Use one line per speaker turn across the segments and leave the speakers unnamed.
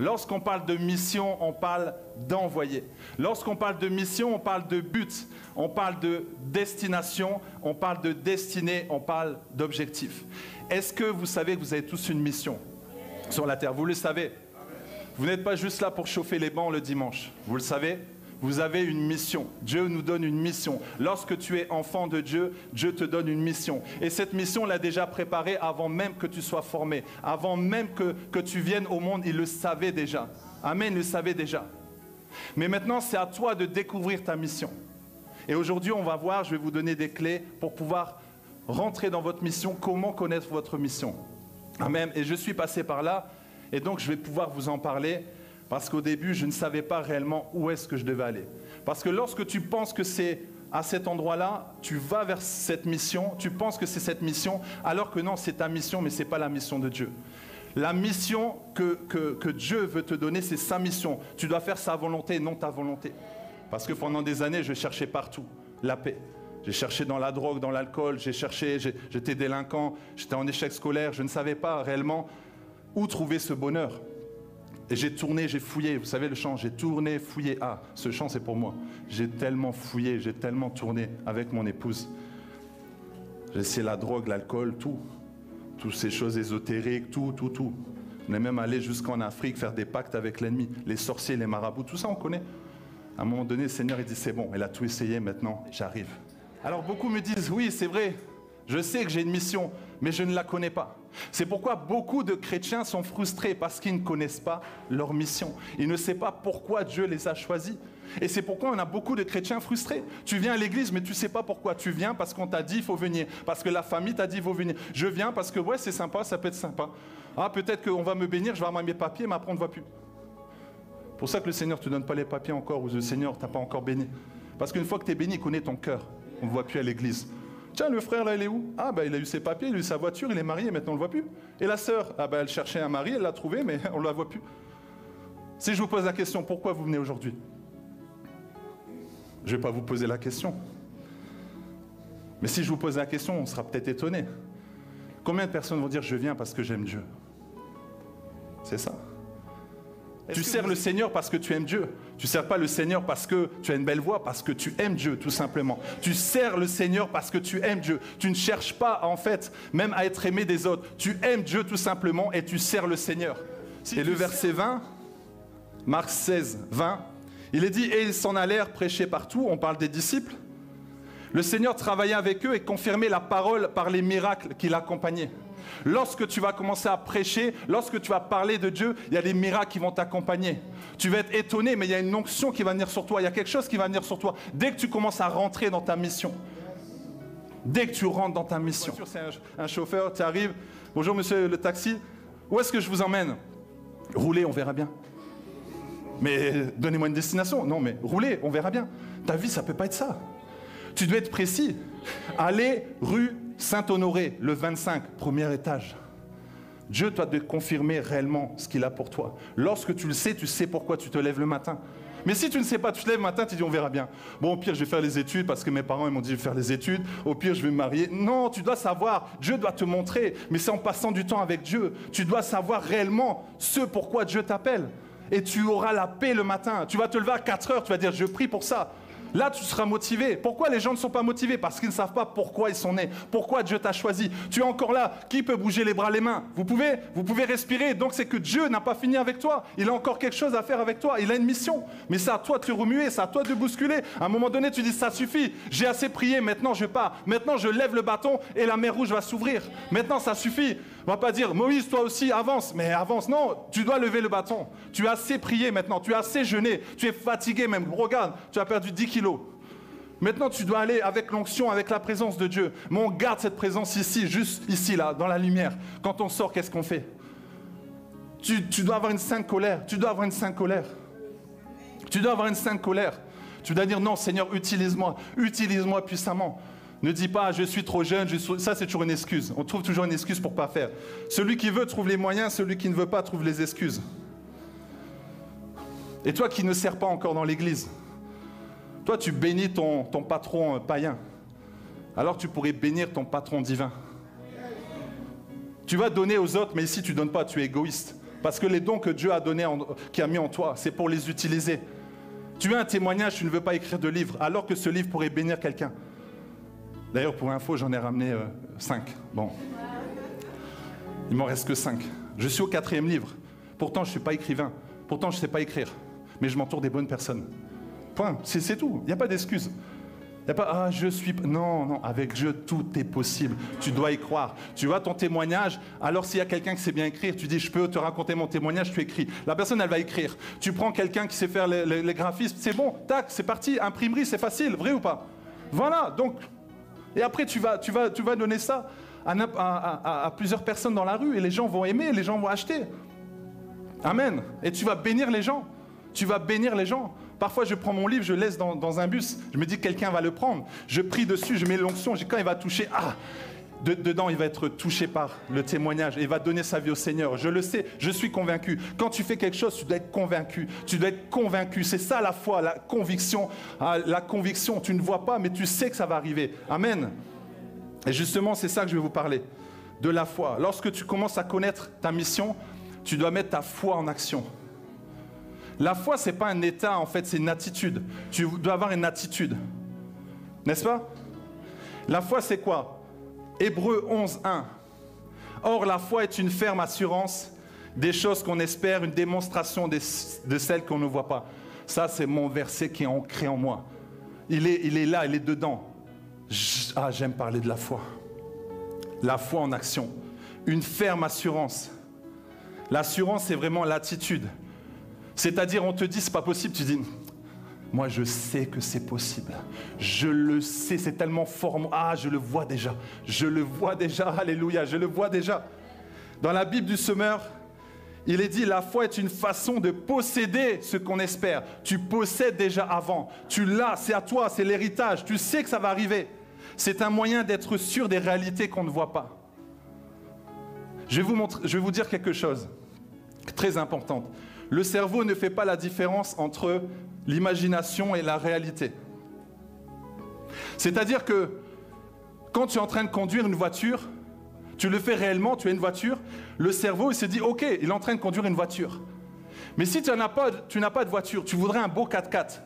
Lorsqu'on parle de mission, on parle d'envoyer. Lorsqu'on parle de mission, on parle de but. On parle de destination, on parle de destinée, on parle d'objectif. Est-ce que vous savez que vous avez tous une mission sur la terre? Vous le savez. Vous n'êtes pas juste là pour chauffer les bancs le dimanche. Vous le savez. Vous avez une mission. Dieu nous donne une mission. Lorsque tu es enfant de Dieu, Dieu te donne une mission. Et cette mission, l'a déjà préparée avant même que tu sois formé. Avant même que tu viennes au monde, il le savait déjà. Amen, il le savait déjà. Mais maintenant, c'est à toi de découvrir ta mission. Et aujourd'hui, on va voir, je vais vous donner des clés pour pouvoir rentrer dans votre mission, comment connaître votre mission. Amen. Et je suis passé par là, et donc je vais pouvoir vous en parler. Parce qu'au début, je ne savais pas réellement où est-ce que je devais aller. Parce que lorsque tu penses que c'est à cet endroit-là, tu vas vers cette mission, tu penses que c'est cette mission, alors que non, c'est ta mission, mais ce n'est pas la mission de Dieu. La mission que Dieu veut te donner, c'est sa mission. Tu dois faire sa volonté, non ta volonté. Parce que pendant des années, je cherchais partout la paix. J'ai cherché dans la drogue, dans l'alcool, j'étais délinquant, j'étais en échec scolaire, je ne savais pas réellement où trouver ce bonheur. Et j'ai tourné, j'ai fouillé, vous savez le chant, j'ai tourné, fouillé. Ah, ce chant c'est pour moi. J'ai tellement fouillé, j'ai tellement tourné avec mon épouse. J'ai essayé la drogue, l'alcool, tout. Toutes ces choses ésotériques, tout. On est même allé jusqu'en Afrique faire des pactes avec l'ennemi. Les sorciers, les marabouts, tout ça on connaît. À un moment donné, le Seigneur il dit c'est bon, elle a tout essayé, maintenant j'arrive. Alors beaucoup me disent oui c'est vrai, je sais que j'ai une mission, mais je ne la connais pas. C'est pourquoi beaucoup de chrétiens sont frustrés parce qu'ils ne connaissent pas leur mission. Ils ne savent pas pourquoi Dieu les a choisis. Et c'est pourquoi on a beaucoup de chrétiens frustrés. Tu viens à l'église, mais tu ne sais pas pourquoi. Tu viens parce qu'on t'a dit il faut venir. Parce que la famille t'a dit il faut venir. Je viens parce que ouais, c'est sympa, ça peut être sympa. Ah, peut-être qu'on va me bénir, je vais avoir mes papiers, mais après on ne voit plus. C'est pour ça que le Seigneur ne te donne pas les papiers encore, ou le Seigneur ne t'a pas encore béni. Parce qu'une fois que tu es béni, il connaît ton cœur. On ne voit plus à l'église. Tiens, le frère là, il est où? Ah, ben il a eu ses papiers, il a eu sa voiture, il est marié, maintenant on ne le voit plus. Et la sœur? Ah, ben elle cherchait un mari, elle l'a trouvé, mais on ne la voit plus. Si je vous pose la question, pourquoi vous venez aujourd'hui? Je ne vais pas vous poser la question. Mais si je vous pose la question, on sera peut-être étonné. Combien de personnes vont dire je viens parce que j'aime Dieu? C'est ça. Tu sers le Seigneur parce que tu aimes Dieu. Tu ne sers pas le Seigneur parce que tu as une belle voix, parce que tu aimes Dieu, tout simplement. Tu sers le Seigneur parce que tu aimes Dieu. Tu ne cherches pas, en fait, même à être aimé des autres. Tu aimes Dieu, tout simplement, et tu sers le Seigneur. Et le verset 20, Marc 16, 20, il est dit, et ils s'en allèrent prêcher partout, on parle des disciples. Le Seigneur travaillait avec eux et confirmait la parole par les miracles qui l'accompagnaient. Lorsque tu vas commencer à prêcher, lorsque tu vas parler de Dieu, il y a des miracles qui vont t'accompagner. Tu vas être étonné, mais il y a une onction qui va venir sur toi. Il y a quelque chose qui va venir sur toi. Dès que tu commences à rentrer dans ta mission. Dès que tu rentres dans ta mission. C'est un chauffeur, tu arrives. Bonjour monsieur le taxi. Où est-ce que je vous emmène? Roulez, on verra bien. Mais donnez-moi une destination. Non, mais roulez, on verra bien. Ta vie, ça ne peut pas être ça. Tu dois être précis. Allez rue Saint-Honoré, le 25, premier étage. Dieu doit te confirmer réellement ce qu'il a pour toi. Lorsque tu le sais, tu sais pourquoi tu te lèves le matin. Mais si tu ne sais pas, tu te lèves le matin, tu dis on verra bien. Bon, au pire, je vais faire les études parce que mes parents ils m'ont dit je vais faire les études. Au pire, je vais me marier. Non, tu dois savoir. Dieu doit te montrer. Mais c'est en passant du temps avec Dieu. Tu dois savoir réellement ce pourquoi Dieu t'appelle. Et tu auras la paix le matin. Tu vas te lever à 4 heures, tu vas dire je prie pour ça. Là, tu seras motivé. Pourquoi les gens ne sont pas motivés? Parce qu'ils ne savent pas pourquoi ils sont nés, pourquoi Dieu t'a choisi. Tu es encore là. Qui peut bouger les bras, les mains? Vous pouvez respirer. Donc, c'est que Dieu n'a pas fini avec toi. Il a encore quelque chose à faire avec toi. Il a une mission. Mais c'est à toi de te remuer, c'est à toi de bousculer. À un moment donné, tu dis, ça suffit. J'ai assez prié, maintenant je pars. Maintenant, je lève le bâton et la mer rouge va s'ouvrir. Maintenant, ça suffit. On ne va pas dire, Moïse, toi aussi, avance. Mais avance, non, tu dois lever le bâton. Tu as assez prié maintenant, tu as assez jeûné. Tu es fatigué même. Regarde, tu as perdu 10 kilos. Maintenant, tu dois aller avec l'onction, avec la présence de Dieu. Mais on garde cette présence ici, juste ici, là, dans la lumière. Quand on sort, qu'est-ce qu'on fait? Tu dois avoir une sainte colère. Tu dois avoir une sainte colère. Tu dois avoir une sainte colère. Tu dois dire, non, Seigneur, utilise-moi. Utilise-moi puissamment. Ne dis pas, je suis trop jeune. Ça, c'est toujours une excuse. On trouve toujours une excuse pour ne pas faire. Celui qui veut trouve les moyens. Celui qui ne veut pas trouve les excuses. Et toi qui ne sers pas encore dans l'église, toi, tu bénis ton patron païen. Alors tu pourrais bénir ton patron divin. Tu vas donner aux autres, mais ici, tu ne donnes pas, tu es égoïste. Parce que les dons que Dieu a donnés, qui a mis en toi, c'est pour les utiliser. Tu as un témoignage, tu ne veux pas écrire de livre, alors que ce livre pourrait bénir quelqu'un. D'ailleurs, pour info, j'en ai ramené 5. Bon. Il m'en reste que 5. Je suis au 4e livre. Pourtant, je ne suis pas écrivain. Pourtant, je ne sais pas écrire. Mais je m'entoure des bonnes personnes. Point. C'est tout. Il n'y a pas d'excuse. Il n'y a pas, ah, je suis... Non, non, avec Dieu, tout est possible. Tu dois y croire. Tu vois ton témoignage, alors s'il y a quelqu'un qui sait bien écrire, tu dis, je peux te raconter mon témoignage, tu écris. La personne, elle va écrire. Tu prends quelqu'un qui sait faire les graphismes, c'est bon, tac, c'est parti. Imprimerie, c'est facile, vrai ou pas? Voilà, donc... Et après, tu vas donner ça à plusieurs personnes dans la rue, et les gens vont aimer, les gens vont acheter. Amen. Et tu vas bénir les gens. Tu vas bénir les gens. Parfois, je prends mon livre, je laisse dans un bus. Je me dis que quelqu'un va le prendre. Je prie dessus, je mets l'onction. Quand il va toucher, dedans, il va être touché par le témoignage. Et il va donner sa vie au Seigneur. Je le sais, je suis convaincu. Quand tu fais quelque chose, tu dois être convaincu. Tu dois être convaincu. C'est ça la foi, la conviction. La conviction, tu ne vois pas, mais tu sais que ça va arriver. Amen. Et justement, c'est ça que je vais vous parler. De la foi. Lorsque tu commences à connaître ta mission, tu dois mettre ta foi en action. La foi, ce n'est pas un état, en fait, c'est une attitude. Tu dois avoir une attitude. N'est-ce pas? La foi, c'est quoi? Hébreux 11, 1. Or, la foi est une ferme assurance des choses qu'on espère, une démonstration de celles qu'on ne voit pas. Ça, c'est mon verset qui est ancré en moi. Il est là, il est dedans. J'aime parler de la foi. La foi en action. Une ferme assurance. L'assurance, c'est vraiment l'attitude. C'est-à-dire, on te dit, c'est pas possible, tu dis, moi je sais que c'est possible. Je le sais, c'est tellement fort. Je le vois déjà. Je le vois déjà, alléluia, je le vois déjà. Dans la Bible du Semeur, il est dit, la foi est une façon de posséder ce qu'on espère. Tu possèdes déjà avant. Tu l'as, c'est à toi, c'est l'héritage. Tu sais que ça va arriver. C'est un moyen d'être sûr des réalités qu'on ne voit pas. Je vais vous dire quelque chose très important. Le cerveau ne fait pas la différence entre l'imagination et la réalité. C'est-à-dire que quand tu es en train de conduire une voiture, tu le fais réellement, tu as une voiture, le cerveau il se dit « Ok, il est en train de conduire une voiture ». Mais si tu n'as pas de voiture, tu voudrais un beau 4x4.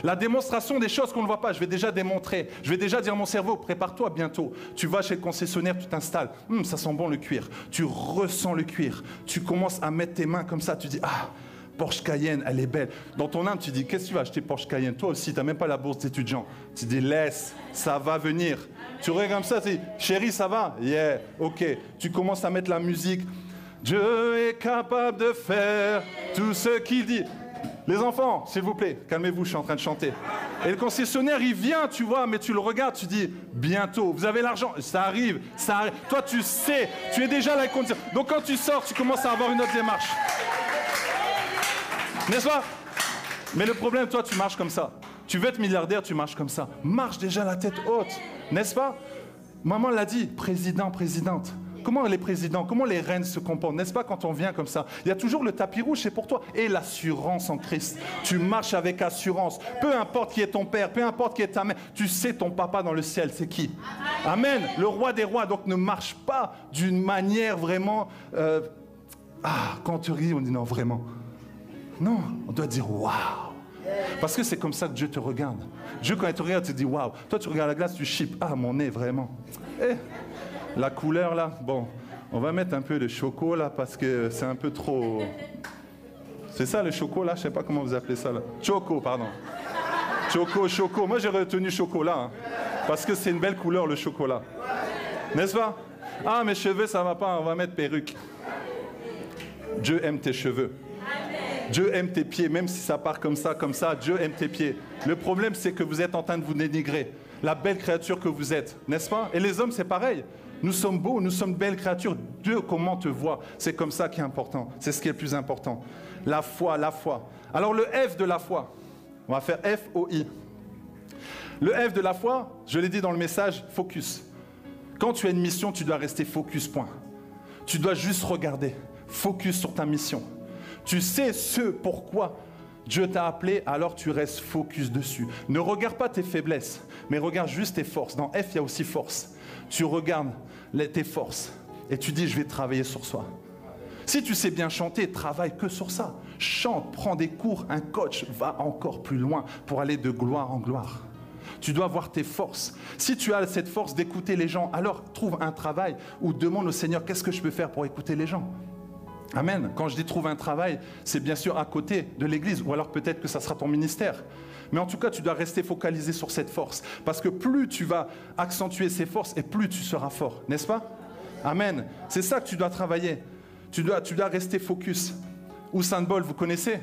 La démonstration des choses qu'on ne voit pas, je vais déjà démontrer. Je vais déjà dire à mon cerveau, prépare-toi bientôt. Tu vas chez le concessionnaire, tu t'installes. Ça sent bon le cuir. Tu ressens le cuir. Tu commences à mettre tes mains comme ça. Tu dis, Porsche Cayenne, elle est belle. Dans ton âme, tu dis, qu'est-ce que tu vas acheter Porsche Cayenne? Toi aussi, tu n'as même pas la bourse d'étudiant. Tu dis, laisse, ça va venir. Tu regardes comme ça, tu dis, chérie, ça va? Yeah, ok. Tu commences à mettre la musique. Dieu est capable de faire tout ce qu'il dit. Les enfants, s'il vous plaît, calmez-vous, je suis en train de chanter. Et le concessionnaire, il vient, tu vois, mais tu le regardes, tu dis, bientôt, vous avez l'argent, ça arrive, ça arrive. Toi, tu sais, tu es déjà là. Donc quand tu sors, tu commences à avoir une autre démarche. N'est-ce pas? Mais le problème, toi, tu marches comme ça. Tu veux être milliardaire, tu marches comme ça. Marche déjà la tête haute, n'est-ce pas? Maman l'a dit, président, présidente. Comment les présidents, comment les reines se comportent, n'est-ce pas, quand on vient comme ça? Il y a toujours le tapis rouge, c'est pour toi. Et l'assurance en Christ. Tu marches avec assurance. Peu importe qui est ton père, peu importe qui est ta mère, tu sais ton papa dans le ciel, c'est qui? Amen. Le roi des rois, donc ne marche pas d'une manière vraiment... quand on te rit, on dit non, vraiment. Non, on doit dire waouh. Parce que c'est comme ça que Dieu te regarde. Dieu, quand il te regarde, il te dit waouh. Toi, tu regardes la glace, tu chips. Mon nez, vraiment. La couleur là, bon, on va mettre un peu de choco là parce que c'est un peu trop... C'est ça le choco là? Je sais pas comment vous appelez ça là. Choco, pardon. Choco. Moi j'ai retenu chocolat parce que c'est une belle couleur le chocolat. N'est-ce pas? Mes cheveux ça va pas, on va mettre perruque. Dieu aime tes cheveux. Dieu aime tes pieds, même si ça part comme ça, Dieu aime tes pieds. Le problème c'est que vous êtes en train de vous dénigrer. La belle créature que vous êtes, n'est-ce pas? Et les hommes c'est pareil. Nous sommes beaux, nous sommes belles créatures. Dieu, comment te voit? C'est comme ça qui est important. C'est ce qui est le plus important. La foi, la foi. Alors le F de la foi, on va faire F-O-I. Le F de la foi, je l'ai dit dans le message, focus. Quand tu as une mission, tu dois rester focus, point. Tu dois juste regarder. Focus sur ta mission. Tu sais ce pourquoi Dieu t'a appelé, alors tu restes focus dessus. Ne regarde pas tes faiblesses, mais regarde juste tes forces. Dans F, il y a aussi force. Tu regardes tes forces et tu dis, je vais travailler sur soi. Si tu sais bien chanter, travaille que sur ça. Chante, prends des cours, un coach, va encore plus loin pour aller de gloire en gloire. Tu dois voir tes forces. Si tu as cette force d'écouter les gens, alors trouve un travail ou demande au Seigneur, qu'est-ce que je peux faire pour écouter les gens? Amen. Quand je dis trouve un travail, c'est bien sûr à côté de l'église, ou alors peut-être que ça sera ton ministère. Mais en tout cas, tu dois rester focalisé sur cette force. Parce que plus tu vas accentuer ces forces, et plus tu seras fort, n'est-ce pas? Amen. C'est ça que tu dois travailler. Tu dois rester focus. Usain Bolt, vous connaissez?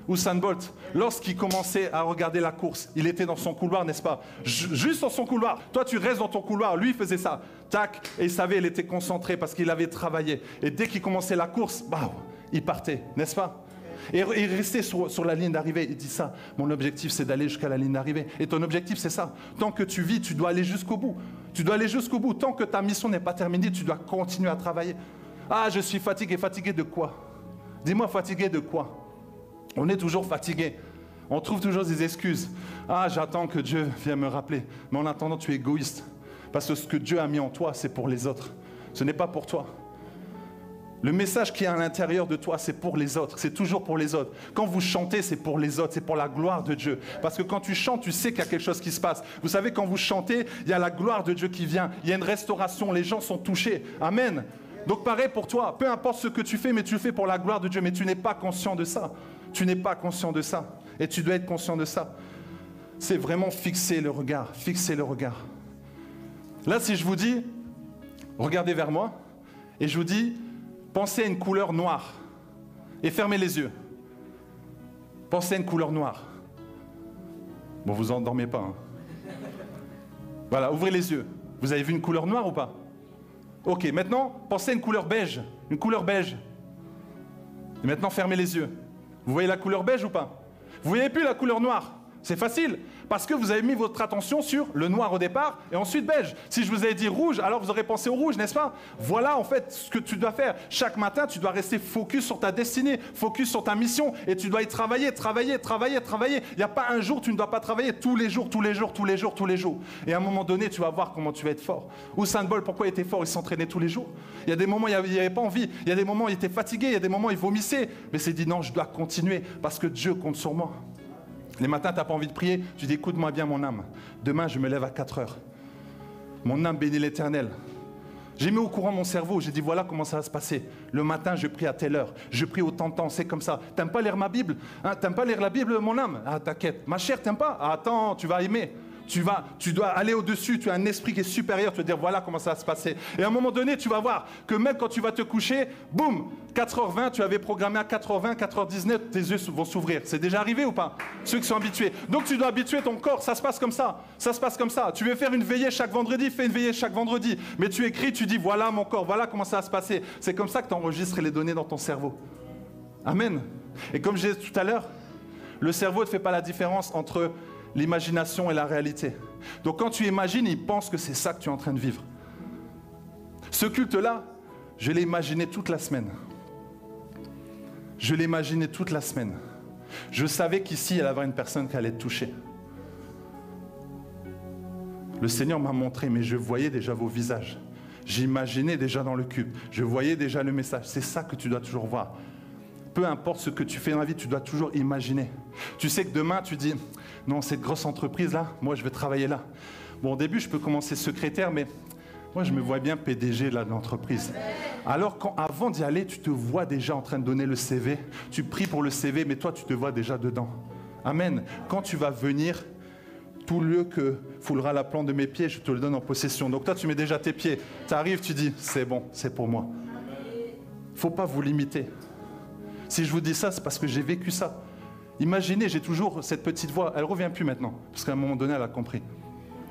Usain Bolt, lorsqu'il commençait à regarder la course, il était dans son couloir, n'est-ce pas? Juste dans son couloir. Toi, tu restes dans ton couloir. Lui, il faisait ça. Tac. Et il savait, il était concentré parce qu'il avait travaillé. Et dès qu'il commençait la course, bah, il partait, n'est-ce pas? Et il restait sur la ligne d'arrivée. Il dit ça. Mon objectif, c'est d'aller jusqu'à la ligne d'arrivée. Et ton objectif, c'est ça. Tant que tu vis, tu dois aller jusqu'au bout. Tu dois aller jusqu'au bout. Tant que ta mission n'est pas terminée, tu dois continuer à travailler. Ah, je suis fatigué. Fatigué de quoi? Dis-moi, fatigué de quoi? On est toujours fatigué. On trouve toujours des excuses. Ah, j'attends que Dieu vienne me rappeler. Mais en attendant, tu es égoïste. Parce que ce que Dieu a mis en toi, c'est pour les autres. Ce n'est pas pour toi. Le message qui est à l'intérieur de toi, c'est pour les autres. C'est toujours pour les autres. Quand vous chantez, c'est pour les autres. C'est pour la gloire de Dieu. Parce que quand tu chantes, tu sais qu'il y a quelque chose qui se passe. Vous savez, quand vous chantez, il y a la gloire de Dieu qui vient. Il y a une restauration. Les gens sont touchés. Amen. Donc pareil pour toi. Peu importe ce que tu fais, mais tu le fais pour la gloire de Dieu. Mais tu n'es pas conscient de ça. Tu n'es pas conscient de ça. Et tu dois être conscient de ça. C'est vraiment fixer le regard. Fixer le regard. Là, si je vous dis, regardez vers moi, et je vous dis, pensez à une couleur noire, et fermez les yeux. Pensez à une couleur noire. Bon, vous endormez pas. Hein. Voilà, ouvrez les yeux. Vous avez vu une couleur noire ou pas? Ok, maintenant, pensez à une couleur beige. Une couleur beige. Et maintenant, fermez les yeux. Vous voyez la couleur beige ou pas? Vous voyez plus la couleur noire? C'est facile, parce que vous avez mis votre attention sur le noir au départ et ensuite beige. Si je vous avais dit rouge, alors vous aurez pensé au rouge, n'est-ce pas? Voilà en fait ce que tu dois faire. Chaque matin, tu dois rester focus sur ta destinée, focus sur ta mission et tu dois y travailler. Il n'y a pas un jour où tu ne dois pas travailler, tous les jours. Et à un moment donné, tu vas voir comment tu vas être fort. Usain Bolt, pourquoi il était fort? Il s'entraînait tous les jours. Il y a des moments où il n'y avait pas envie, il y a des moments où il était fatigué, il y a des moments où il vomissait. Mais il s'est dit non, je dois continuer parce que Dieu compte sur moi. Les matins, tu n'as pas envie de prier, tu dis écoute-moi bien mon âme. Demain, je me lève à 4 heures. Mon âme bénit l'Éternel. J'ai mis au courant mon cerveau, j'ai dit voilà comment ça va se passer. Le matin, je prie à telle heure, je prie autant de temps, c'est comme ça. T'aimes pas lire ma Bible? Hein, t'aimes pas lire la Bible, mon âme? Ah, t'inquiète. Ma chère, t'aimes pas? Ah, attends, tu vas aimer. Tu dois aller au-dessus, tu as un esprit qui est supérieur, tu vas dire voilà comment ça va se passer. Et à un moment donné, tu vas voir que même quand tu vas te coucher, boum, 4h20, tu avais programmé à 4h20, 4h19, tes yeux vont s'ouvrir. C'est déjà arrivé ou pas? Ceux qui sont habitués. Donc tu dois habituer ton corps, ça se passe comme ça. Ça se passe comme ça. Tu veux faire une veillée chaque vendredi, fais une veillée chaque vendredi. Mais tu écris, tu dis voilà mon corps, voilà comment ça va se passer. C'est comme ça que tu enregistres les données dans ton cerveau. Amen. Et comme je disais tout à l'heure, le cerveau ne fait pas la différence entre l'imagination et la réalité. Donc quand tu imagines, il pense que c'est ça que tu es en train de vivre. Ce culte-là, je l'ai imaginé toute la semaine. Je l'ai imaginé toute la semaine. Je savais qu'ici, il y avait une personne qui allait être touchée. Le Seigneur m'a montré, mais je voyais déjà vos visages. J'imaginais déjà dans le culte. Je voyais déjà le message. C'est ça que tu dois toujours voir. Peu importe ce que tu fais dans la vie, tu dois toujours imaginer. Tu sais que demain, tu dis, non, cette grosse entreprise-là, moi, je vais travailler là. Bon, au début, je peux commencer secrétaire, mais moi, je me vois bien PDG là, de l'entreprise. Alors, avant d'y aller, tu te vois déjà en train de donner le CV. Tu pries pour le CV, mais toi, tu te vois déjà dedans. Amen. Quand tu vas venir, tout lieu que foulera la plante de mes pieds, je te le donne en possession. Donc toi, tu mets déjà tes pieds. Tu arrives, tu dis, c'est bon, c'est pour moi. Il ne faut pas vous limiter. Si je vous dis ça, c'est parce que j'ai vécu ça. Imaginez, j'ai toujours cette petite voix, elle ne revient plus maintenant, parce qu'à un moment donné, elle a compris.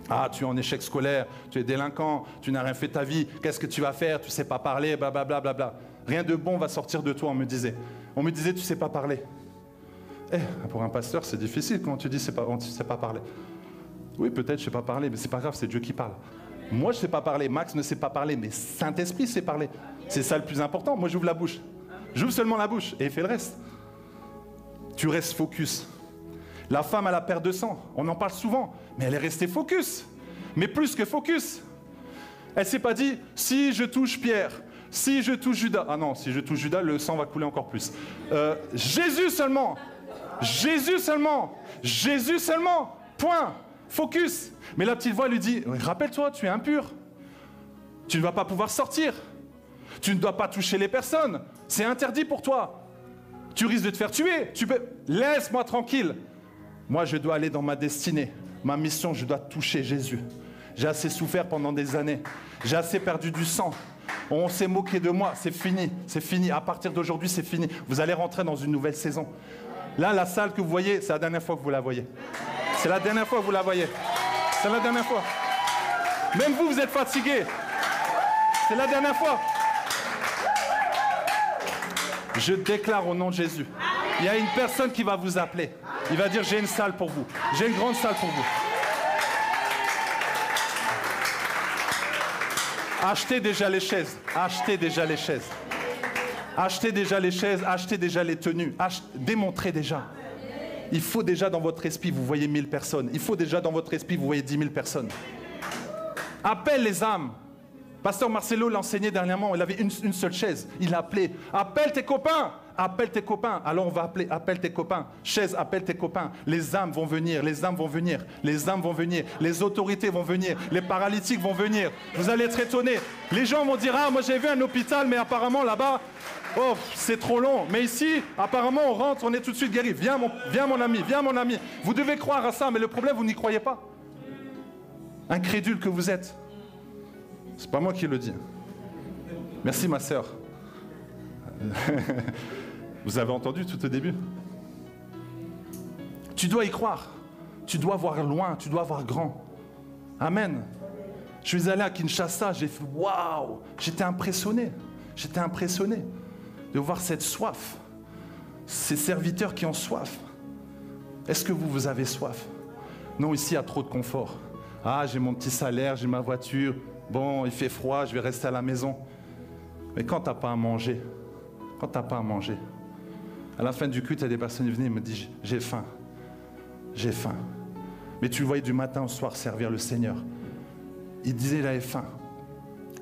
Ah, tu es en échec scolaire, tu es délinquant, tu n'as rien fait de ta vie, qu'est-ce que tu vas faire, tu ne sais pas parler, blablabla. Bla, bla, bla. Rien de bon va sortir de toi, on me disait. On me disait, tu ne sais pas parler. Pour un pasteur, c'est difficile quand tu dis, tu ne sais pas parler. Oui, peut-être je ne sais pas parler, mais ce n'est pas grave, c'est Dieu qui parle. Moi, je ne sais pas parler, Max ne sait pas parler, mais Saint-Esprit sait parler. C'est ça le plus important, moi j'ouvre la bouche. J'ouvre seulement la bouche et il fait le reste. Tu restes focus. La femme à la perte de sang, on en parle souvent, mais elle est restée focus. Mais plus que focus. Elle ne s'est pas dit, si je touche Pierre, Si je touche Judas, ah non, si je touche Judas, le sang va couler encore plus. Jésus seulement. Jésus seulement. Jésus seulement. Point. Focus. Mais la petite voix lui dit, rappelle-toi, tu es impur. Tu ne vas pas pouvoir sortir. Tu ne dois pas toucher les personnes. C'est interdit pour toi. Tu risques de te faire tuer. Laisse-moi tranquille. Moi, je dois aller dans ma destinée. Ma mission, je dois toucher Jésus. J'ai assez souffert pendant des années. J'ai assez perdu du sang. On s'est moqué de moi. C'est fini. C'est fini. À partir d'aujourd'hui, c'est fini. Vous allez rentrer dans une nouvelle saison. Là, la salle que vous voyez, c'est la dernière fois que vous la voyez. C'est la dernière fois que vous la voyez. C'est la dernière fois. Même vous, vous êtes fatigués. C'est la dernière fois. Je déclare au nom de Jésus. Il y a une personne qui va vous appeler. Il va dire, j'ai une salle pour vous. J'ai une grande salle pour vous. Achetez déjà les chaises. Achetez déjà les chaises. Achetez déjà les chaises. Achetez déjà les tenues. Démontrez déjà. Il faut déjà dans votre esprit, vous voyez 1000 personnes. Il faut déjà dans votre esprit, vous voyez 10 000 personnes. Appelle les âmes. Pasteur Marcelo l'enseignait dernièrement, il avait une seule chaise. Il a appelé, appelle tes copains, appelle tes copains. Alors on va appeler, appelle tes copains. Chaise, appelle tes copains. Les âmes vont venir, les âmes vont venir, les âmes vont venir, les autorités vont venir, les paralytiques vont venir. Vous allez être étonnés. Les gens vont dire, ah moi j'ai vu un hôpital, mais apparemment là-bas, oh c'est trop long. Mais ici, apparemment on rentre, on est tout de suite guéri. Viens mon ami, viens mon ami. Vous devez croire à ça, mais le problème, vous n'y croyez pas. Incrédule que vous êtes. C'est pas moi qui le dis. Merci ma sœur. Vous avez entendu tout au début. Tu dois y croire. Tu dois voir loin, tu dois voir grand. Amen. Je suis allé à Kinshasa, j'ai fait waouh. J'étais impressionné. J'étais impressionné de voir cette soif. Ces serviteurs qui ont soif. Est-ce que vous avez soif? Non, ici il y a trop de confort. Ah, j'ai mon petit salaire, j'ai ma voiture. Bon, il fait froid, je vais rester à la maison. Mais quand tu n'as pas à manger, à la fin du culte, il y a des personnes qui venaient et me disent, j'ai faim. Mais tu le voyais du matin au soir servir le Seigneur. Il disait, il avait faim.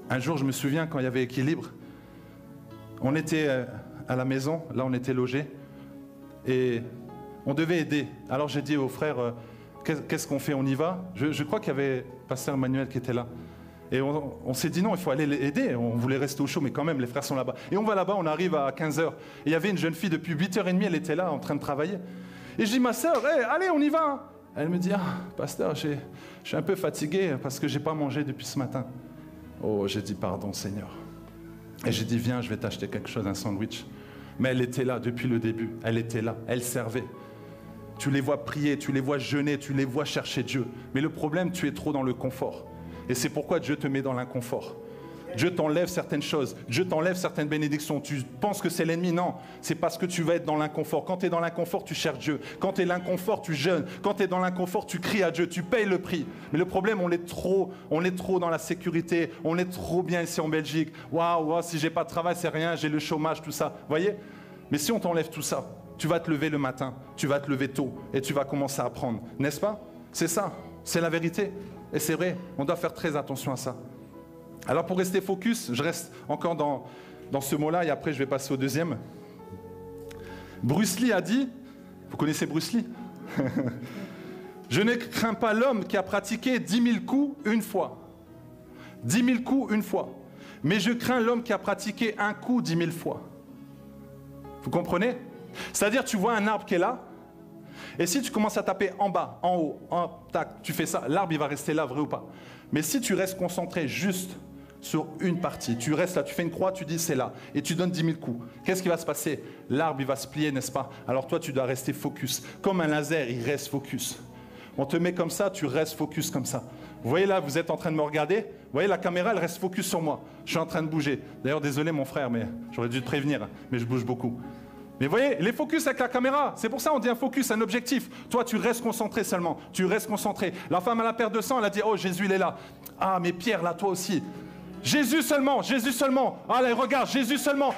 Un jour, je me souviens, quand il y avait équilibre, on était à la maison, là on était logés, et on devait aider. Alors j'ai dit aux frères, qu'est-ce qu'on fait, on y va? Je crois qu'il y avait Pasteur Emmanuel qui était là. Et on s'est dit non, il faut aller les aider. On voulait rester au chaud, mais quand même, les frères sont là-bas. Et on va là-bas, on arrive à 15h. Et il y avait une jeune fille, depuis 8h30, elle était là, en train de travailler. Et je dis, ma sœur, hey, allez, on y va. Elle me dit, ah, pasteur, je suis un peu fatigué parce que je n'ai pas mangé depuis ce matin. Oh, j'ai dit, pardon, Seigneur. Et j'ai dit, viens, je vais t'acheter quelque chose, un sandwich. Mais elle était là depuis le début. Elle était là, elle servait. Tu les vois prier, tu les vois jeûner, tu les vois chercher Dieu. Mais le problème, tu es trop dans le confort. Et c'est pourquoi Dieu te met dans l'inconfort. Dieu t'enlève certaines choses. Dieu t'enlève certaines bénédictions. Tu penses que c'est l'ennemi? Non. C'est parce que tu vas être dans l'inconfort. Quand tu es dans l'inconfort, tu cherches Dieu. Quand tu es dans l'inconfort, tu jeûnes. Quand tu es dans l'inconfort, tu cries à Dieu. Tu payes le prix. Mais le problème, on est trop dans la sécurité. On est trop bien ici en Belgique. Waouh, si j'ai pas de travail, c'est rien. J'ai le chômage, tout ça. Vous voyez? Mais si on t'enlève tout ça, tu vas te lever le matin. Tu vas te lever tôt. Et tu vas commencer à apprendre. N'est-ce pas? C'est ça. C'est la vérité. Et c'est vrai, on doit faire très attention à ça. Alors pour rester focus, je reste encore dans ce mot-là et après je vais passer au deuxième. Bruce Lee a dit, vous connaissez Bruce Lee? Je ne crains pas l'homme qui a pratiqué 10 000 coups une fois. 10 000 coups une fois. Mais je crains l'homme qui a pratiqué un coup 10 000 fois. Vous comprenez? C'est-à-dire tu vois un arbre qui est là. Et si tu commences à taper en bas, en haut, tac, tu fais ça, l'arbre il va rester là, vrai ou pas? Mais si tu restes concentré juste sur une partie, tu restes là, tu fais une croix, tu dis c'est là, et tu donnes 10 000 coups, qu'est-ce qui va se passer? L'arbre il va se plier, n'est-ce pas? Alors toi tu dois rester focus. Comme un laser, il reste focus. On te met comme ça, tu restes focus comme ça. Vous voyez là, vous êtes en train de me regarder? Vous voyez la caméra, elle reste focus sur moi. Je suis en train de bouger. D'ailleurs, désolé mon frère, mais j'aurais dû te prévenir, mais je bouge beaucoup. Mais vous voyez, les focus avec la caméra, c'est pour ça on dit un focus, un objectif. Toi, tu restes concentré seulement, tu restes concentré. La femme à la perte de sang, elle a dit, oh Jésus, il est là. Ah, mais Pierre, là, toi aussi. Jésus seulement, Jésus seulement. Allez, regarde, Jésus seulement,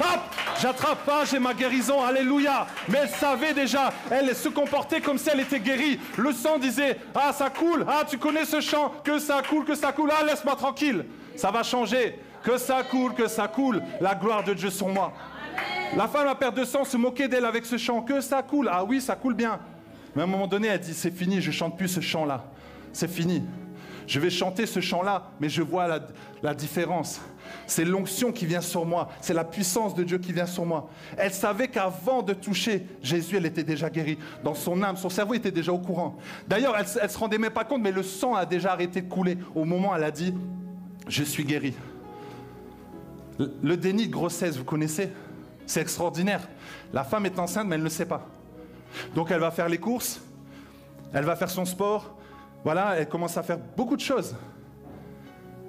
hop, j'attrape pas, j'ai ma guérison, alléluia. Mais elle savait déjà, elle se comportait comme si elle était guérie. Le sang disait, ah, ça coule, ah, tu connais ce chant, que ça coule, ah, laisse-moi tranquille. Ça va changer. Que ça coule, que ça coule. La gloire de Dieu sur moi. La femme à perte de sang se moquait d'elle avec ce chant. Que ça coule. Ah oui, ça coule bien. Mais à un moment donné, elle dit, c'est fini, je ne chante plus ce chant-là. C'est fini. Je vais chanter ce chant-là, mais je vois la différence. C'est l'onction qui vient sur moi. C'est la puissance de Dieu qui vient sur moi. Elle savait qu'avant de toucher Jésus, elle était déjà guérie. Dans son âme, son cerveau était déjà au courant. D'ailleurs, elle ne se rendait même pas compte, mais le sang a déjà arrêté de couler. Au moment où elle a dit, je suis guérie. Le déni de grossesse, vous connaissez? C'est extraordinaire. La femme est enceinte, mais elle ne le sait pas. Donc elle va faire les courses, elle va faire son sport, voilà, elle commence à faire beaucoup de choses.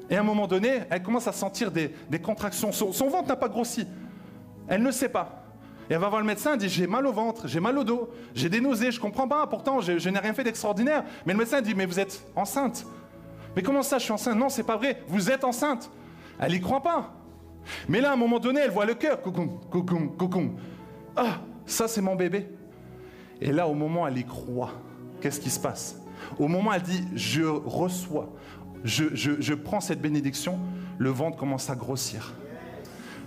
Et à un moment donné, elle commence à sentir des contractions. Son ventre n'a pas grossi. Elle ne sait pas. Et elle va voir le médecin, elle dit, j'ai mal au ventre, j'ai mal au dos, j'ai des nausées, je ne comprends pas, pourtant je n'ai rien fait d'extraordinaire. Mais le médecin dit, mais vous êtes enceinte. Mais comment ça, je suis enceinte? Non, c'est pas vrai, vous êtes enceinte. Elle n'y croit pas. Mais là, à un moment donné, elle voit le cœur. Coucou, coucou, coucou. Ah, ça c'est mon bébé. Et là, au moment où elle y croit, qu'est-ce qui se passe? Au moment où elle dit, je reçois, je prends cette bénédiction, le ventre commence à grossir.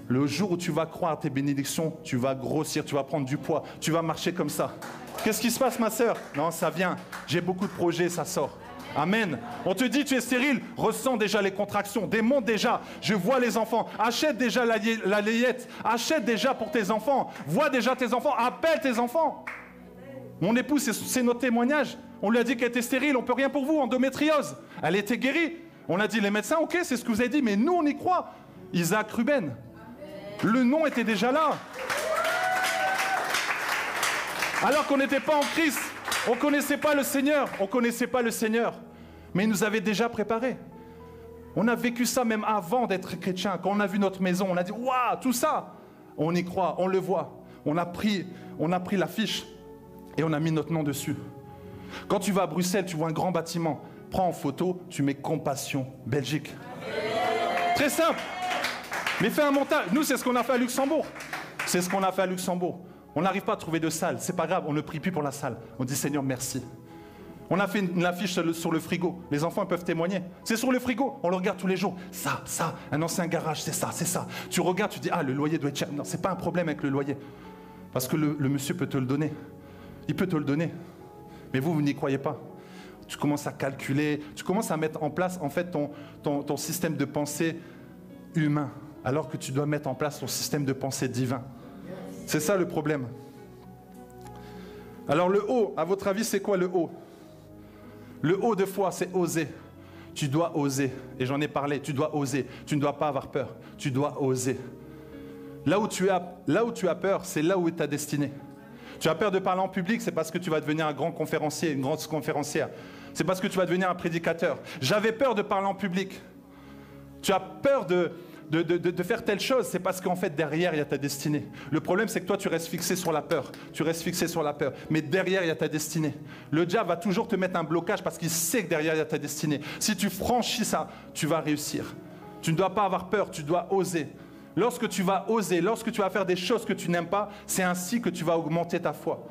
Le jour où tu vas croire à tes bénédictions, tu vas grossir, tu vas prendre du poids, tu vas marcher comme ça. Qu'est-ce qui se passe, ma sœur? Non, ça vient. J'ai beaucoup de projets, ça sort. Amen. On te dit, tu es stérile, ressens déjà les contractions, démonte déjà, je vois les enfants, achète déjà la layette, achète déjà pour tes enfants, vois déjà tes enfants, appelle tes enfants. Mon épouse, c'est notre témoignage. On lui a dit qu'elle était stérile, on ne peut rien pour vous, endométriose. Elle était guérie. On a dit, les médecins, ok, c'est ce que vous avez dit, mais nous, on y croit. Isaac Ruben. Le nom était déjà là. Alors qu'on n'était pas en Christ. On ne connaissait pas le Seigneur. On ne connaissait pas le Seigneur. Mais il nous avait déjà préparé. On a vécu ça même avant d'être chrétien. Quand on a vu notre maison, on a dit, waouh, tout ça. On y croit, on le voit. On a pris l'affiche. Et on a mis notre nom dessus. Quand tu vas à Bruxelles, tu vois un grand bâtiment. Prends en photo, tu mets Compassion Belgique. Très simple. Mais fais un montage. Nous, c'est ce qu'on a fait à Luxembourg. C'est ce qu'on a fait à Luxembourg. On n'arrive pas à trouver de salle. C'est pas grave, on ne prie plus pour la salle. On dit Seigneur, merci. On a fait une affiche sur le frigo. Les enfants peuvent témoigner. C'est sur le frigo. On le regarde tous les jours. Ça, un ancien garage, c'est ça. Tu regardes, tu dis, ah, le loyer doit être cher. Non, c'est pas un problème avec le loyer. Parce que le monsieur peut te le donner. Il peut te le donner. Mais vous n'y croyez pas. Tu commences à calculer, tu commences à mettre en place en fait ton système de pensée humain, alors que tu dois mettre en place ton système de pensée divin. C'est ça le problème. Alors le haut, à votre avis, c'est quoi le haut? Le haut de foi, c'est oser. Tu dois oser. Et j'en ai parlé, tu dois oser. Tu ne dois pas avoir peur. Tu dois oser. Là où tu as peur, c'est là où est ta destinée. Tu as peur de parler en public, c'est parce que tu vas devenir un grand conférencier, une grande conférencière. C'est parce que tu vas devenir un prédicateur. J'avais peur de parler en public. Tu as peur de faire telle chose, c'est parce qu'en fait, derrière, il y a ta destinée. Le problème, c'est que toi, tu restes fixé sur la peur. Tu restes fixé sur la peur. Mais derrière, il y a ta destinée. Le diable va toujours te mettre un blocage parce qu'il sait que derrière, il y a ta destinée. Si tu franchis ça, tu vas réussir. Tu ne dois pas avoir peur, tu dois oser. Lorsque tu vas oser, lorsque tu vas faire des choses que tu n'aimes pas, c'est ainsi que tu vas augmenter ta foi.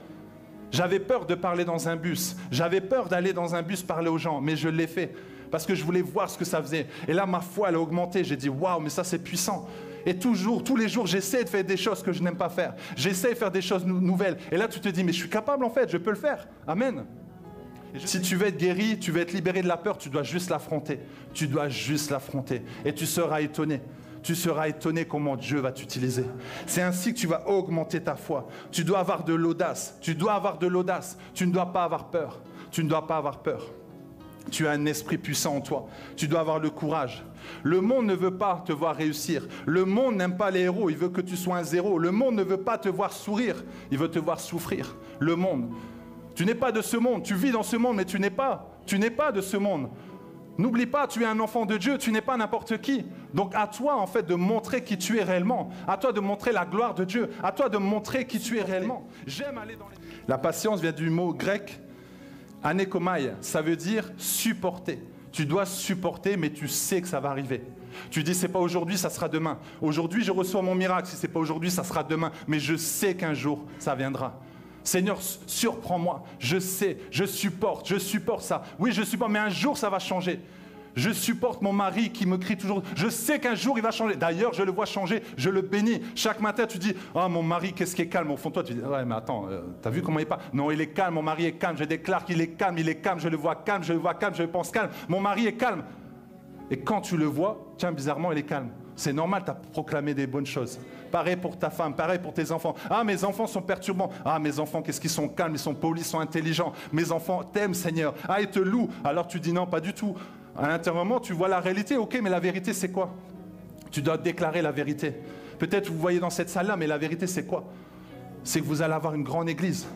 J'avais peur de parler dans un bus. J'avais peur d'aller dans un bus parler aux gens, mais je l'ai fait parce que je voulais voir ce que ça faisait. Et là, ma foi, elle a augmenté. J'ai dit, waouh, mais ça, c'est puissant. Et toujours, tous les jours, j'essaie de faire des choses que je n'aime pas faire. J'essaie de faire des choses nouvelles. Et là, tu te dis, mais je suis capable, en fait, je peux le faire. Amen. Si tu veux être guéri, tu veux être libéré de la peur, tu dois juste l'affronter. Tu dois juste l'affronter. Et tu seras étonné. Tu seras étonné comment Dieu va t'utiliser. C'est ainsi que tu vas augmenter ta foi. Tu dois avoir de l'audace. Tu dois avoir de l'audace. Tu ne dois pas avoir peur. Tu ne dois pas avoir peur. Tu as un esprit puissant en toi. Tu dois avoir le courage. Le monde ne veut pas te voir réussir. Le monde n'aime pas les héros. Il veut que tu sois un zéro. Le monde ne veut pas te voir sourire. Il veut te voir souffrir. Le monde. Tu n'es pas de ce monde. Tu vis dans ce monde, mais tu n'es pas. Tu n'es pas de ce monde. N'oublie pas, tu es un enfant de Dieu, tu n'es pas n'importe qui. Donc à toi, en fait, de montrer qui tu es réellement. À toi de montrer la gloire de Dieu. À toi de montrer qui tu es réellement. J'aime aller dans les... La patience vient du mot grec anekomai. Ça veut dire supporter. Tu dois supporter, mais tu sais que ça va arriver. Tu dis, c'est pas aujourd'hui, ça sera demain. Aujourd'hui, je reçois mon miracle. Si c'est pas aujourd'hui, ça sera demain. Mais je sais qu'un jour, ça viendra. Seigneur, surprends-moi, je sais, je supporte ça. Oui, je supporte, mais un jour, ça va changer. Je supporte mon mari qui me crie toujours. Je sais qu'un jour, il va changer. D'ailleurs, je le vois changer. Je le bénis. Chaque matin, tu dis, « Oh, mon mari, qu'est-ce qui est calme ?» Au fond de toi, tu dis, « Ouais, mais attends, t'as vu comment il parle ?» Non, il est calme. Mon mari est calme. Je déclare qu'il est calme. Il est calme. Je le vois calme. Je le vois calme. Je le pense calme. Mon mari est calme. Et quand tu le vois, tiens, bizarrement, il est calme. C'est normal, tu as proclamé des bonnes choses. Pareil pour ta femme, pareil pour tes enfants. Ah, mes enfants sont perturbants. Ah, mes enfants, qu'est-ce qu'ils sont calmes, ils sont polis, ils sont intelligents. Mes enfants t'aiment, Seigneur. Ah, ils te louent. Alors tu dis non, pas du tout. À l'intérieur, tu vois la réalité. Ok, mais la vérité, c'est quoi? Tu dois déclarer la vérité. Peut-être vous voyez dans cette salle-là, mais la vérité, c'est quoi? C'est que vous allez avoir une grande église.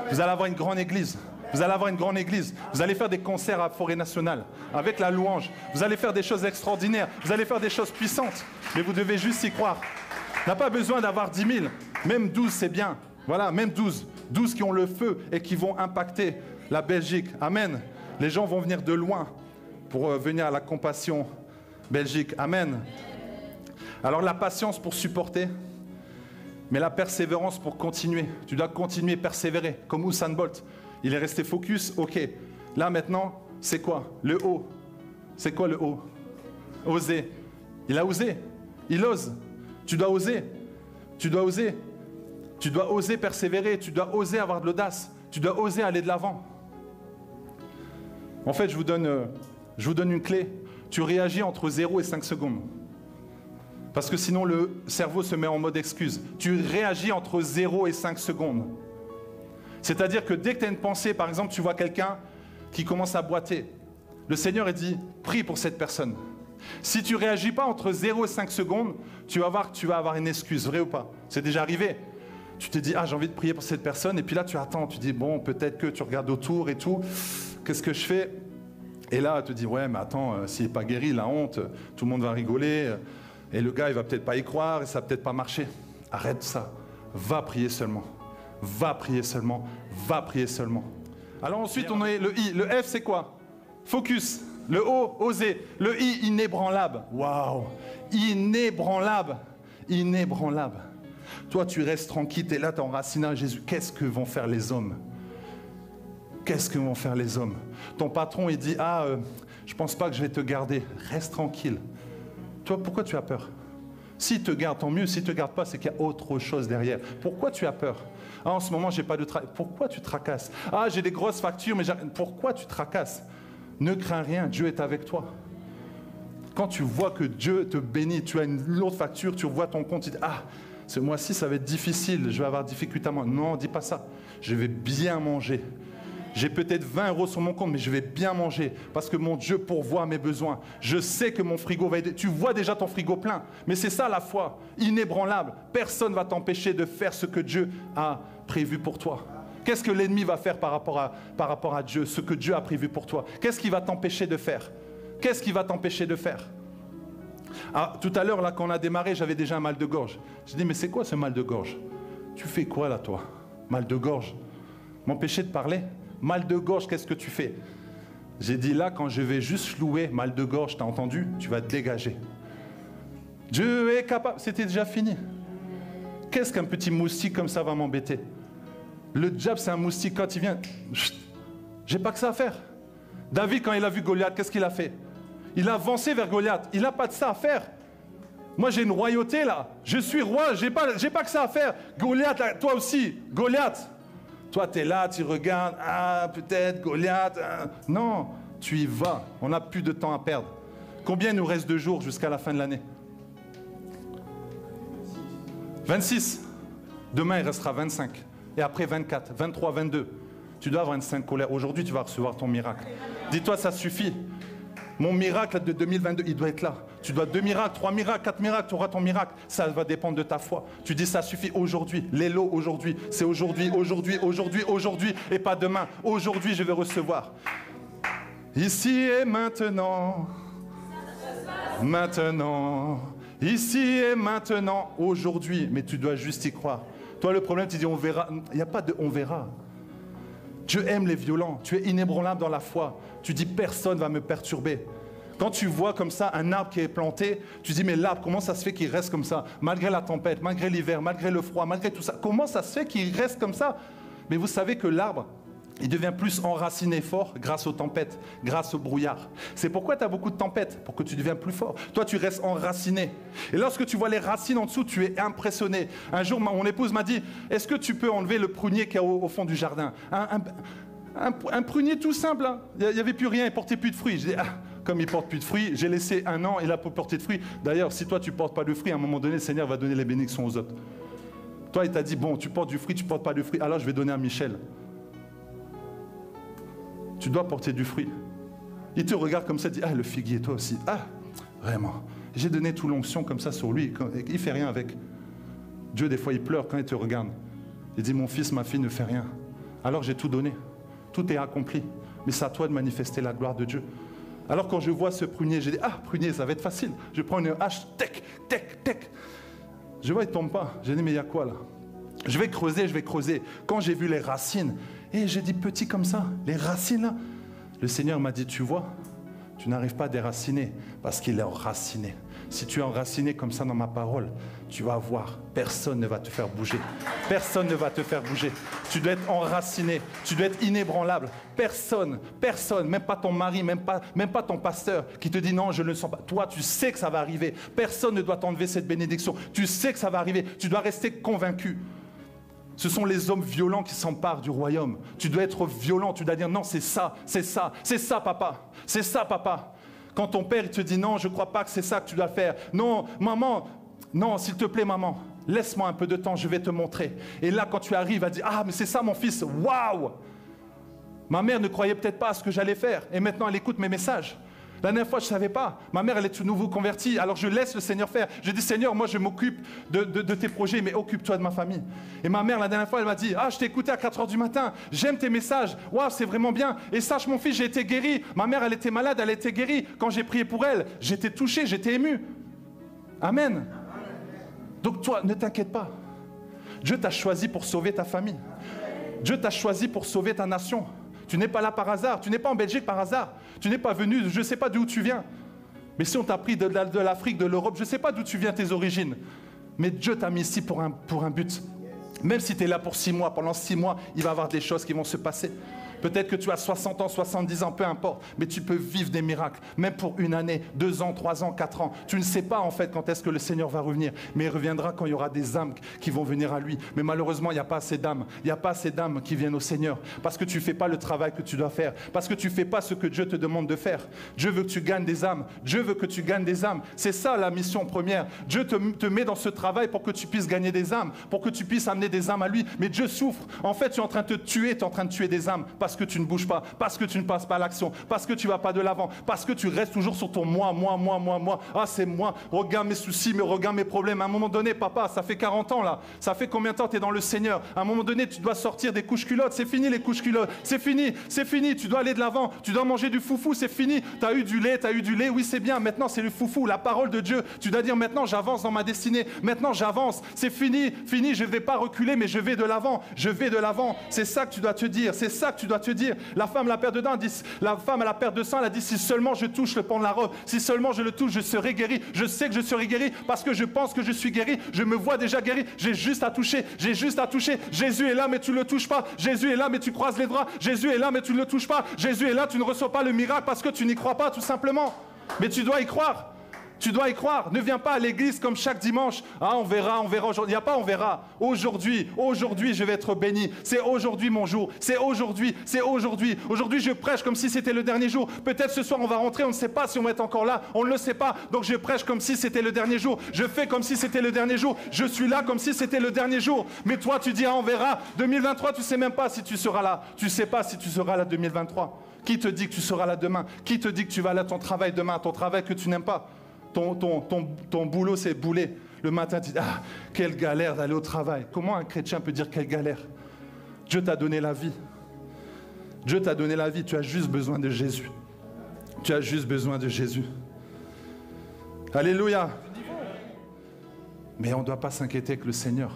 Vous allez avoir une grande église. Vous allez avoir une grande église. Vous allez faire des concerts à Forêt Nationale avec la louange. Vous allez faire des choses extraordinaires. Vous allez faire des choses puissantes. Mais vous devez juste y croire. On n'a pas besoin d'avoir 10 000. Même 12, c'est bien. Voilà, même 12. 12 qui ont le feu et qui vont impacter la Belgique. Amen. Les gens vont venir de loin pour venir à la Compassion Belgique. Amen. Alors la patience pour supporter, mais la persévérance pour continuer. Tu dois continuer, persévérer, comme Usain Bolt. Il est resté focus, ok. Là maintenant, c'est quoi? Le haut. C'est quoi le haut? Oser. Il a osé. Il ose. Tu dois oser. Tu dois oser. Tu dois oser persévérer. Tu dois oser avoir de l'audace. Tu dois oser aller de l'avant. En fait, je vous donne une clé. Tu réagis entre 0 et 5 secondes. Parce que sinon, le cerveau se met en mode excuse. Tu réagis entre 0 et 5 secondes. C'est-à-dire que dès que tu as une pensée, par exemple, tu vois quelqu'un qui commence à boiter, le Seigneur dit, prie pour cette personne. Si tu ne réagis pas entre 0 et 5 secondes, tu vas voir que tu vas avoir une excuse, vrai ou pas? C'est déjà arrivé. Tu te dis, ah, j'ai envie de prier pour cette personne, et puis là, tu attends, tu dis, bon, peut-être que tu regardes autour et tout, qu'est-ce que je fais? Et là, tu te dis, ouais, mais attends, s'il n'est pas guéri, la honte, tout le monde va rigoler, et le gars, il va peut-être pas y croire, et ça va peut-être pas marcher. Arrête ça, va prier seulement. Va prier seulement, va prier seulement. Alors ensuite, on a le I. Le F, c'est quoi? Focus. Le O, oser. Le I, inébranlable. Waouh! Inébranlable. Inébranlable. Toi, tu restes tranquille, tu es là, tu es enraciné à Jésus. Qu'est-ce que vont faire les hommes? Qu'est-ce que vont faire les hommes? Ton patron, il dit, ah, je ne pense pas que je vais te garder. Reste tranquille. Toi, pourquoi tu as peur? S'il te garde, tant mieux. S'il ne te garde pas, c'est qu'il y a autre chose derrière. Pourquoi tu as peur? Ah, en ce moment, j'ai pas de travail. Pourquoi tu tracasses? Ah, j'ai des grosses factures, mais pourquoi tu tracasses? Ne crains rien, Dieu est avec toi. Quand tu vois que Dieu te bénit, tu as une lourde facture, tu vois ton compte, tu dis, ah, ce mois-ci, ça va être difficile, je vais avoir difficulté à moi. Non, dis pas ça. Je vais bien manger. J'ai peut-être 20 € sur mon compte, mais je vais bien manger parce que mon Dieu pourvoit mes besoins. Je sais que mon frigo va aider. Tu vois déjà ton frigo plein. Mais c'est ça la foi, inébranlable. Personne ne va t'empêcher de faire ce que Dieu a prévu pour toi. Qu'est-ce que l'ennemi va faire par rapport à Dieu, ce que Dieu a prévu pour toi? Qu'est-ce qu'il va t'empêcher de faire? Qu'est-ce qui va t'empêcher de faire? Ah, tout à l'heure, là, quand on a démarré, j'avais déjà un mal de gorge. J'ai dit, mais c'est quoi ce mal de gorge? Tu fais quoi là, toi? Mal de gorge? M'empêcher de parler? Mal de gorge, qu'est-ce que tu fais? J'ai dit là, quand je vais juste louer, mal de gorge, t'as entendu? Tu vas te dégager. Dieu est capable. C'était déjà fini. Qu'est-ce qu'un petit moustique comme ça va m'embêter? Le diable, c'est un moustique. Quand il vient, j'ai pas que ça à faire. David, quand il a vu Goliath, qu'est-ce qu'il a fait? Il a avancé vers Goliath. Il n'a pas de ça à faire. Moi, j'ai une royauté là. Je suis roi, j'ai pas que ça à faire. Goliath, là, toi aussi, Goliath. Toi, tu es là, tu regardes, ah, peut-être, Goliath. Non, tu y vas. On n'a plus de temps à perdre. Combien il nous reste de jours jusqu'à la fin de l'année? 26. Demain, il restera 25. Et après, 24, 23, 22. Tu dois avoir une sainte colère. Aujourd'hui, tu vas recevoir ton miracle. Dis-toi, ça suffit. Mon miracle de 2022, il doit être là. Tu dois 2 miracles, 3 miracles, 4 miracles, tu auras ton miracle. Ça va dépendre de ta foi. Tu dis, ça suffit aujourd'hui. L'élo aujourd'hui. C'est aujourd'hui, aujourd'hui, aujourd'hui, aujourd'hui et pas demain. Aujourd'hui, je vais recevoir. Ici et maintenant. Maintenant. Ici et maintenant. Aujourd'hui. Mais tu dois juste y croire. Toi, le problème, tu dis, on verra. Il n'y a pas de on verra. Dieu aime les violents. Tu es inébranlable dans la foi. Tu dis, personne ne va me perturber. Quand tu vois comme ça un arbre qui est planté, tu dis, mais l'arbre, comment ça se fait qu'il reste comme ça? Malgré la tempête, malgré l'hiver, malgré le froid, malgré tout ça. Comment ça se fait qu'il reste comme ça? Mais vous savez que l'arbre, Il devient plus enraciné fort grâce aux tempêtes, grâce au brouillard. C'est pourquoi tu as beaucoup de tempêtes, pour que tu deviennes plus fort. Toi, tu restes enraciné. Et lorsque tu vois les racines en dessous, tu es impressionné. Un jour, mon épouse m'a dit, est-ce que tu peux enlever le prunier qu'il y a au fond du jardin? Un prunier tout simple, hein. Il n'y avait plus rien, il ne portait plus de fruits. Je dis, comme il ne porte plus de fruits, j'ai laissé 1 an, il a porté de fruits. D'ailleurs, si toi, tu ne portes pas de fruits, à un moment donné, le Seigneur va donner les bénédictions aux autres. Toi, il t'a dit, bon, tu portes du fruit, tu ne portes pas de fruits, alors je vais donner à Michel. Tu dois porter du fruit. Il te regarde comme ça, il dit, le figuier, toi aussi. Vraiment. J'ai donné tout l'onction comme ça sur lui, il ne fait rien avec. Dieu, des fois, il pleure quand il te regarde. Il dit, mon fils, ma fille ne fait rien. Alors j'ai tout donné. Tout est accompli. Mais c'est à toi de manifester la gloire de Dieu. Alors quand je vois ce prunier, j'ai dit, prunier, ça va être facile. Je prends une hache, tec, tec, tec. Je vois, il ne tombe pas. J'ai dit, mais il y a quoi là? Je vais creuser. Quand j'ai vu les racines, et j'ai dit, petit comme ça, les racines là, le Seigneur m'a dit, tu vois, tu n'arrives pas à déraciner parce qu'il est enraciné. Si tu es enraciné comme ça dans ma parole, tu vas voir, personne ne va te faire bouger. Personne ne va te faire bouger. Tu dois être enraciné, tu dois être inébranlable. Personne, même pas ton mari, même pas ton pasteur qui te dit non, je ne le sens pas. Toi, tu sais que ça va arriver. Personne ne doit t'enlever cette bénédiction. Tu sais que ça va arriver. Tu dois rester convaincu. Ce sont les hommes violents qui s'emparent du royaume. Tu dois être violent, tu dois dire non, c'est ça, papa. C'est ça, papa. Quand ton père il te dit non, je ne crois pas que c'est ça que tu dois faire. Non, maman, non, s'il te plaît, maman, laisse-moi un peu de temps, je vais te montrer. Et là, quand tu arrives à dire, mais c'est ça mon fils, waouh! Ma mère ne croyait peut-être pas à ce que j'allais faire. Et maintenant, elle écoute mes messages. La dernière fois, je ne savais pas. Ma mère, elle est tout nouveau convertie. Alors, je laisse le Seigneur faire. Je dis, Seigneur, moi, je m'occupe de tes projets, mais occupe-toi de ma famille. Et ma mère, la dernière fois, elle m'a dit, je t'ai écouté à 4 heures du matin. J'aime tes messages. Waouh, c'est vraiment bien. Et sache, mon fils, j'ai été guéri. Ma mère, elle était malade, elle a été guérie. Quand j'ai prié pour elle, j'étais touché, j'étais ému. Amen. Donc, toi, ne t'inquiète pas. Dieu t'a choisi pour sauver ta famille. Dieu t'a choisi pour sauver ta nation. Tu n'es pas là par hasard, tu n'es pas en Belgique par hasard, tu n'es pas venu, je ne sais pas d'où tu viens. Mais si on t'a pris de l'Afrique, de l'Europe, je ne sais pas d'où tu viens, tes origines. Mais Dieu t'a mis ici pour un but. Même si tu es là pour 6 mois, pendant 6 mois, il va y avoir des choses qui vont se passer. Peut-être que tu as 60 ans, 70 ans, peu importe. Mais tu peux vivre des miracles, même pour 1 année, 2 ans, 3 ans, 4 ans. Tu ne sais pas en fait quand est-ce que le Seigneur va revenir. Mais il reviendra quand il y aura des âmes qui vont venir à lui. Mais malheureusement, il n'y a pas assez d'âmes. Il n'y a pas assez d'âmes qui viennent au Seigneur. Parce que tu ne fais pas le travail que tu dois faire. Parce que tu ne fais pas ce que Dieu te demande de faire. Dieu veut que tu gagnes des âmes. Dieu veut que tu gagnes des âmes. C'est ça la mission première. Dieu te met dans ce travail pour que tu puisses gagner des âmes. Pour que tu puisses amener des âmes à lui. Mais Dieu souffre. En fait, tu es en train de te tuer. Tu es en train de tuer des âmes parce que tu ne bouges pas. Parce que tu ne passes pas à l'action, parce que tu ne vas pas de l'avant, parce que tu restes toujours sur ton moi. C'est moi, regarde mes soucis, mais regarde mes problèmes. À un moment donné, papa, ça fait 40 ans là, ça fait combien de temps tu es dans le Seigneur? À un moment donné, tu dois sortir des couches culottes, c'est fini les couches culottes, c'est fini, tu dois aller de l'avant, tu dois manger du foufou, c'est fini, tu as eu du lait, oui c'est bien, maintenant c'est le foufou, la parole de Dieu, tu dois dire maintenant j'avance dans ma destinée, maintenant j'avance, c'est fini, je ne vais pas reculer, mais je vais de l'avant, c'est ça que tu dois te dire, La femme, la perte de dents, la femme à la perte de sang, elle a dit si seulement je touche le pan de la robe, si seulement je le touche, je serai guéri. Je sais que je serai guéri parce que je pense que je suis guéri. Je me vois déjà guéri. J'ai juste à toucher. Jésus est là, mais tu ne le touches pas. Jésus est là, mais tu croises les bras. Jésus est là, mais tu ne le touches pas. Jésus est là, tu ne reçois pas le miracle parce que tu n'y crois pas, tout simplement. Mais tu dois y croire. Tu dois y croire. Ne viens pas à l'église comme chaque dimanche. On verra aujourd'hui. Il n'y a pas on verra. Aujourd'hui, je vais être béni. C'est aujourd'hui mon jour. C'est aujourd'hui. Aujourd'hui, je prêche comme si c'était le dernier jour. Peut-être ce soir, on va rentrer. On ne sait pas si on va être encore là. On ne le sait pas. Donc, je prêche comme si c'était le dernier jour. Je fais comme si c'était le dernier jour. Je suis là comme si c'était le dernier jour. Mais toi, tu dis, on verra. 2023, tu ne sais même pas si tu seras là. Tu ne sais pas si tu seras là 2023. Qui te dit que tu seras là demain? Qui te dit que tu vas aller à ton travail demain? Ton travail que tu n'aimes pas? Ton boulot, c'est bouler. Le matin, tu dis, quelle galère d'aller au travail. Comment un chrétien peut dire quelle galère? Dieu t'a donné la vie. Tu as juste besoin de Jésus. Alléluia. Mais on ne doit pas s'inquiéter avec le Seigneur.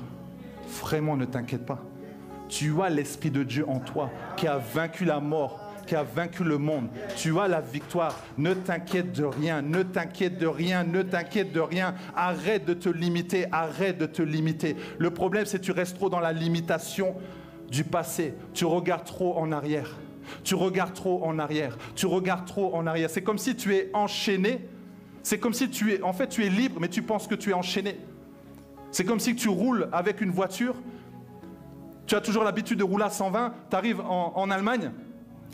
Vraiment, ne t'inquiète pas. Tu as l'Esprit de Dieu en toi qui a vaincu la mort, qui a vaincu le monde. Tu as la victoire. Ne t'inquiète de rien. Arrête de te limiter. Le problème, c'est que tu restes trop dans la limitation du passé. Tu regardes trop en arrière. Tu regardes trop en arrière. Tu regardes trop en arrière. C'est comme si tu es enchaîné. C'est comme si tu es libre, mais tu penses que tu es enchaîné. C'est comme si tu roules avec une voiture. Tu as toujours l'habitude de rouler à 120. Tu arrives en Allemagne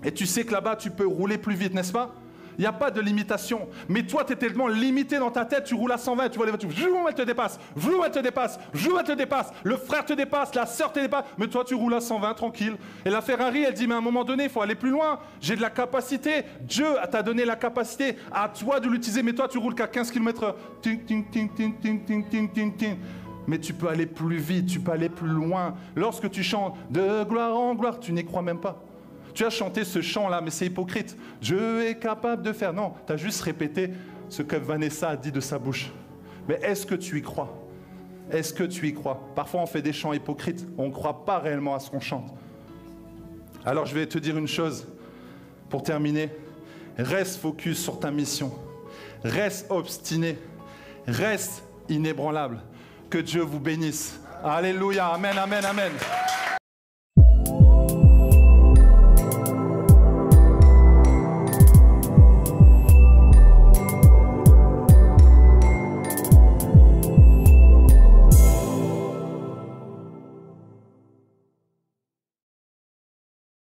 et tu sais que là-bas, tu peux rouler plus vite, n'est-ce pas? Il n'y a pas de limitation. Mais toi, tu es tellement limité dans ta tête, tu roules à 120, tu vois les voitures, elle te dépasse, elle te dépasse, elle te dépasse, le frère te dépasse, la sœur te dépasse, mais toi, tu roules à 120, tranquille. Et la Ferrari, elle dit, mais à un moment donné, il faut aller plus loin. J'ai de la capacité. Dieu t'a donné la capacité. À toi de l'utiliser, mais toi, tu roules qu'à 15 km/h. Ting, ting, ting, ting, ting, ting, ting, ting, ting. Mais tu peux aller plus vite, tu peux aller plus loin. Lorsque tu chantes de gloire en gloire, tu n'y crois même pas. Tu as chanté ce chant-là, mais c'est hypocrite. Dieu est capable de faire. Non, tu as juste répété ce que Vanessa a dit de sa bouche. Mais est-ce que tu y crois? Est-ce que tu y crois? Parfois, on fait des chants hypocrites. On ne croit pas réellement à ce qu'on chante. Alors, je vais te dire une chose. Pour terminer, reste focus sur ta mission. Reste obstiné. Reste inébranlable. Que Dieu vous bénisse. Alléluia. Amen, amen, amen.